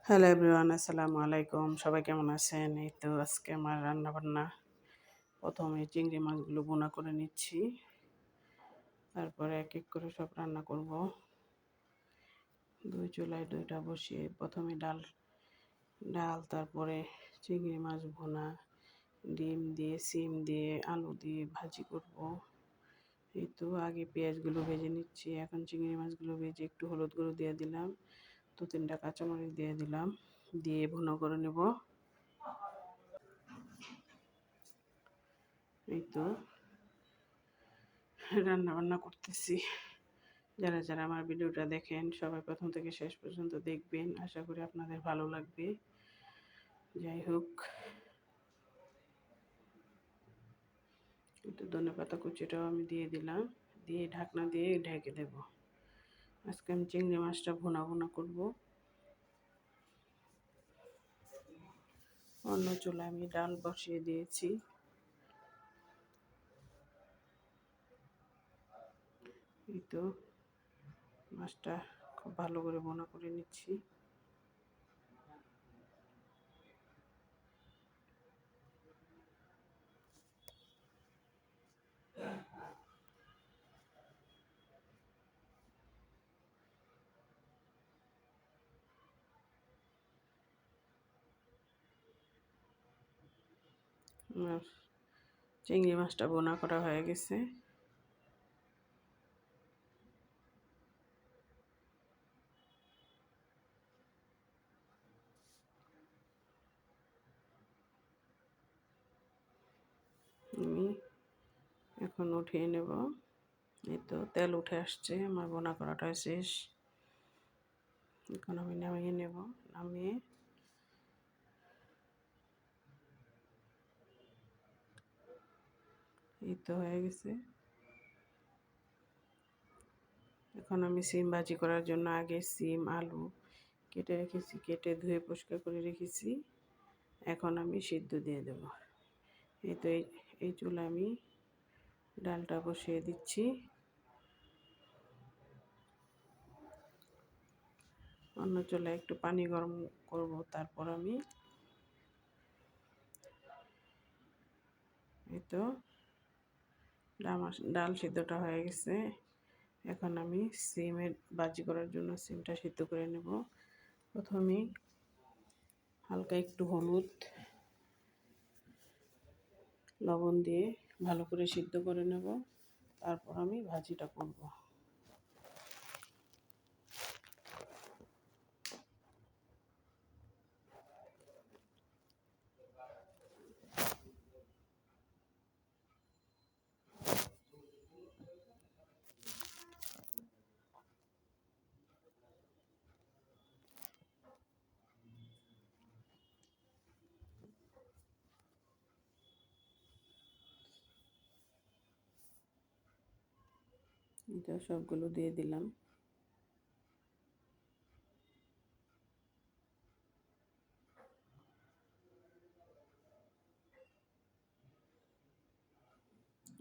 Hello everyone, আসসালামু আলাইকুম। সবাই কেমন আছেন? এই তো আজকে আমার রান্নাবান্না। প্রথমে চিংড়ি মাছগুলো ভুনা করে নিচ্ছি, তারপরে এক এক করে সব রান্না করব। দুই চুলায় দুইটা বসিয়ে প্রথমে ডাল ডাল তারপরে চিংড়ি মাছ ভুনা, ডিম দিয়ে, সিম দিয়ে, আলু দিয়ে ভাজি করব। এই তো আগে পেঁয়াজগুলো ভেজে নিচ্ছি, এখন চিংড়ি মাছগুলো ভেজে একটু হলুদ গুঁড়ো দিয়ে দিলাম, 2-3টা কাঁচামরিচ দিয়ে দিলাম, দিয়ে ভুনা করে নেব। এই তো রান্না বান্না করতেছি। যারা যারা আমার ভিডিওটা দেখেন সবাই প্রথম থেকে শেষ পর্যন্ত দেখবেন, আশা করি আপনাদের ভালো লাগবে। যাই হোক, একটু ধনেপাতা কুচিটাও আমি দিয়ে দিলাম, দিয়ে ঢাকনা দিয়ে ঢেকে দেব। আজকে আমি চিংড়ি মাছটা ভুনা ভুনা করব। অন্য চুলায় আমি ডাল বসিয়ে দিয়েছি। এই তো মাছটা খুব ভালো করে ভুনা করে নিচ্ছি। আমার চিংড়ি মাছটা ভুনা করা হয়ে গেছে। আমি এখন উঠিয়ে নেব। এই তো তেল উঠে আসছে, আমার ভুনা করাটা শেষ। এখন আমি নামিয়ে নেব। নামিয়ে এই তো হয়ে গেছে। এখন আমি সিম ভাজি করার জন্য আগে সিম আলু কেটে রেখেছি, কেটে ধুয়ে পরিষ্কার করে রেখেছি। এখন আমি সিদ্ধ দিয়ে দেব। এই তো এই চুলায় আমি ডালটা বসিয়ে দিচ্ছি। অন্য চুলায় একটু পানি গরম করব, তারপর আমি এই তো ডাল সিদ্ধটা হয়ে গেছে। এখন আমি সিমের ভাজি করার জন্য সিমটা সিদ্ধ করে নেব। প্রথমে হালকা একটু হলুদ লবণ দিয়ে ভালো করে সিদ্ধ করে নেব, তারপর আমি ভাজিটা করব। এটা সবগুলো দিয়ে দিলাম।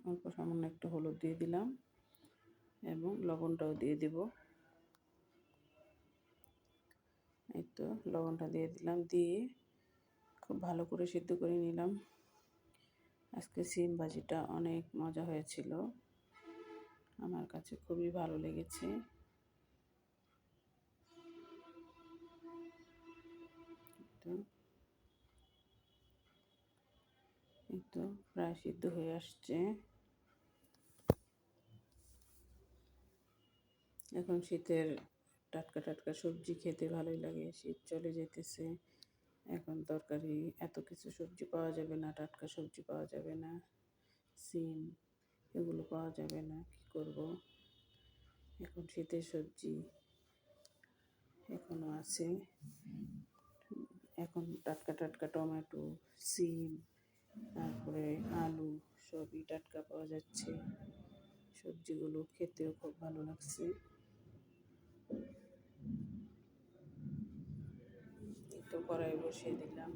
অল্প সামান্য একটু হলুদ দিয়ে দিলাম এবং লবণটাও দিয়ে দিব। এই তো লবণটা দিয়ে দিলাম, দিয়ে খুব ভালো করে সিদ্ধ করে নিলাম। আজকে সিম ভাজিটা অনেক মজা হয়েছিল, আমার কাছে খুবই ভালো লেগেছে। তো এই তো প্রায় সিদ্ধ হয়ে আসছে। এখন শীতের টাটকা টাটকা সবজি খেতে ভালোই লাগে। শীত চলে যেতেছে, এখন তরকারি এত কিছু সবজি পাওয়া যাবে না, টাটকা সবজি পাওয়া যাবে না, সিম এগুলো পাওয়া যাবে না। কি করব, এখন শীতের সবজি এখনো আছে। এখন টাটকা টাটকা টমেটো, সিম, তারপরে আলু সবই টাটকা পাওয়া যাচ্ছে। সবজিগুলো খেতেও খুব ভালো লাগছে। একটু কড়াই বসিয়ে দিলাম।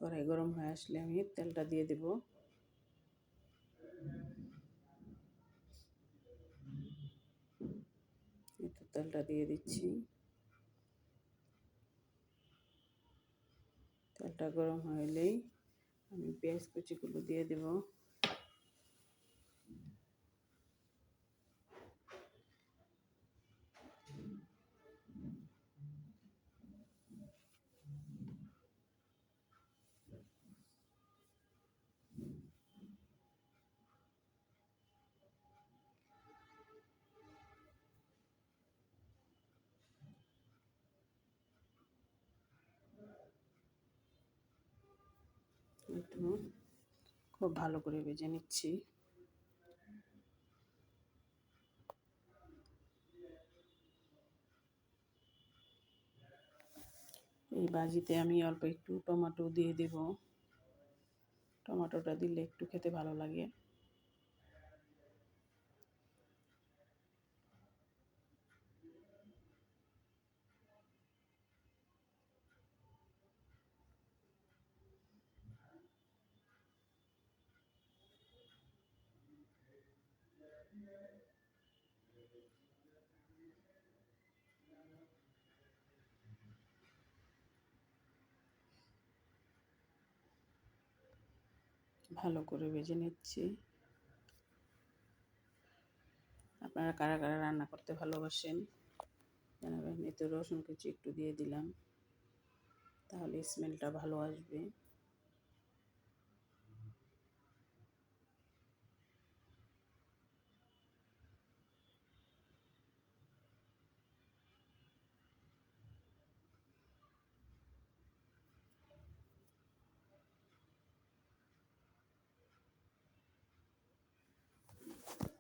কড়াই গরম হয়ে আসলে আমি তেলটা দিয়ে দেব। একটু তেলটা দিয়ে দিচ্ছি। তেলটা গরম হলেই আমি পেঁয়াজ কুচিগুলো দিয়ে দেব। একটু খুব ভালো করে ভেজে নিচ্ছি। এই ভাজিতে আমি অল্প একটু টমেটো দিয়ে দেব। টমেটোটা দিলে একটু খেতে ভালো লাগে। ভালো করে ভেজে নিচ্ছি। আপনারা কারা কারা রান্না করতে ভালোবাসেন জানাবেন। এতে রসুন কুচি একটু দিয়ে দিলাম, তাহলে স্মেলটা ভালো আসবে।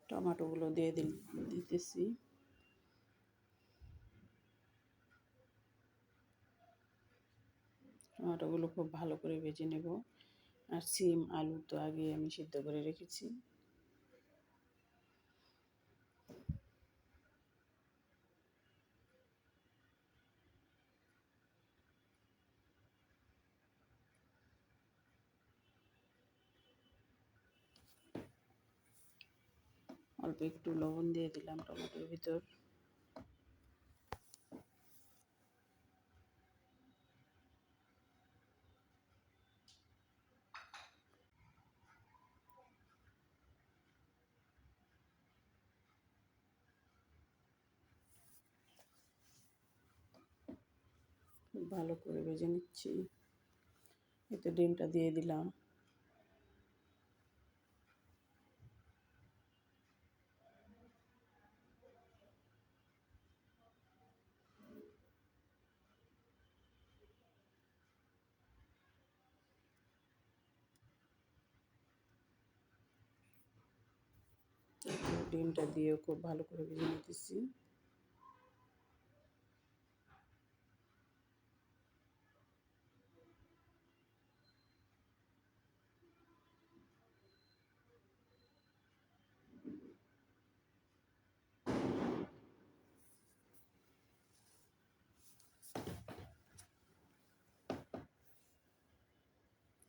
টমেটোগুলো দিয়ে দিতেছি। টমেটোগুলো খুব ভালো করে ভেজে নেব। আর সিম আলু তো আগে আমি সিদ্ধ করে রেখেছি। অল্প একটু লবণ দিয়ে দিলাম টমেটোর ভিতর। খুব ভালো করে ভেজে নিচ্ছি। এতে ডিমটা দিয়ে দিলাম। ডিমটা দিয়েও খুব ভালো করে ভেজে নিতেছি।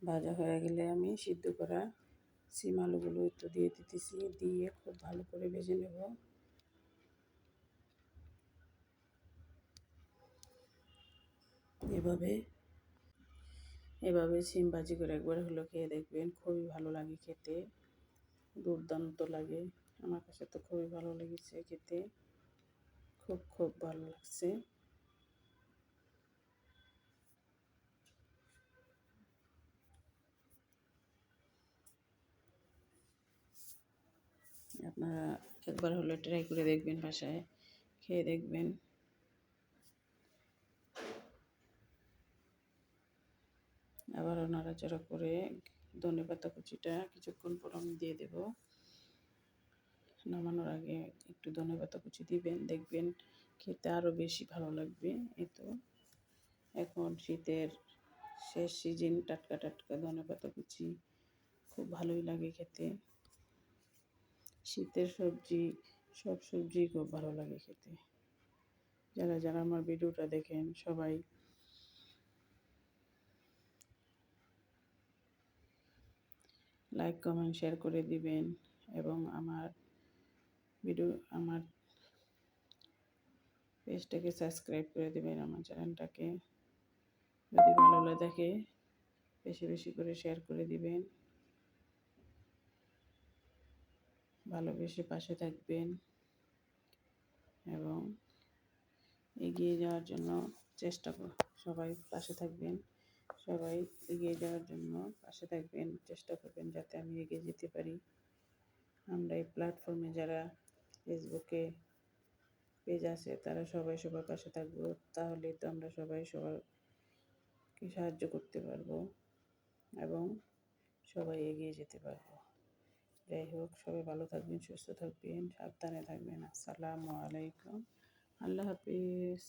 ভাজা হয়ে গেলে আমি সিদ্ধ করা সিম আলুগুলো একটু দিয়ে দিতেছি। দিয়ে খুব ভালো করে ভেজে নেব। এভাবে এভাবে সিম ভাজি করে একবার হলো খেয়ে দেখবেন, খুবই ভালো লাগে খেতে, দুর্দান্ত লাগে। আমার কাছে তো খুবই ভালো লেগেছে খেতে, খুব খুব ভালো লাগছে। আপনারা একবার হলো ট্রাই করে দেখবেন, বাসায় খেয়ে দেখবেন। আবারও নাড়াচাড়া করে ধনেপাতা কুচিটা কিছুক্ষণ পর আমি দিয়ে দেব। নামানোর আগে একটু ধনেপাতা কুচি দিবেন, দেখবেন খেতে আরও বেশি ভালো লাগবে। এই তো এখন শীতের শেষ সিজন, টাটকা টাটকা ধনেপাতা কুচি খুব ভালোই লাগে খেতে। শীতের সবজি, সব সবজি খুব ভালো লাগে খেতে। যারা যারা আমার ভিডিওটা দেখেন সবাই লাইক কমেন্ট শেয়ার করে দিবেন এবং আমার আমার পেজটাকে সাবস্ক্রাইব করে দিবেন, আমার চ্যানেলটাকে যদি ভালো লাগে বেশি বেশি করে শেয়ার করে দিবেন। ভালোবেসে পাশে থাকবেন এবং এগিয়ে যাওয়ার জন্য সবাই পাশে থাকবেন। সবাই এগিয়ে যাওয়ার জন্য পাশে থাকবেন, চেষ্টা করবেন যাতে আমি এগিয়ে যেতে পারি। আমরা এই প্ল্যাটফর্মে যারা ফেসবুকে পেজ আছে তারা সবাই সবার পাশে থাকবো, তাহলেই তো আমরা সবাই সবাইকে সাহায্য করতে পারবো এবং সবাই এগিয়ে যেতে পারবো। যাই হোক, সবাই ভালো থাকবেন, সুস্থ থাকবেন, সাবধানে থাকবেন। আসসালামু আলাইকুম, আল্লাহ হাফিজ।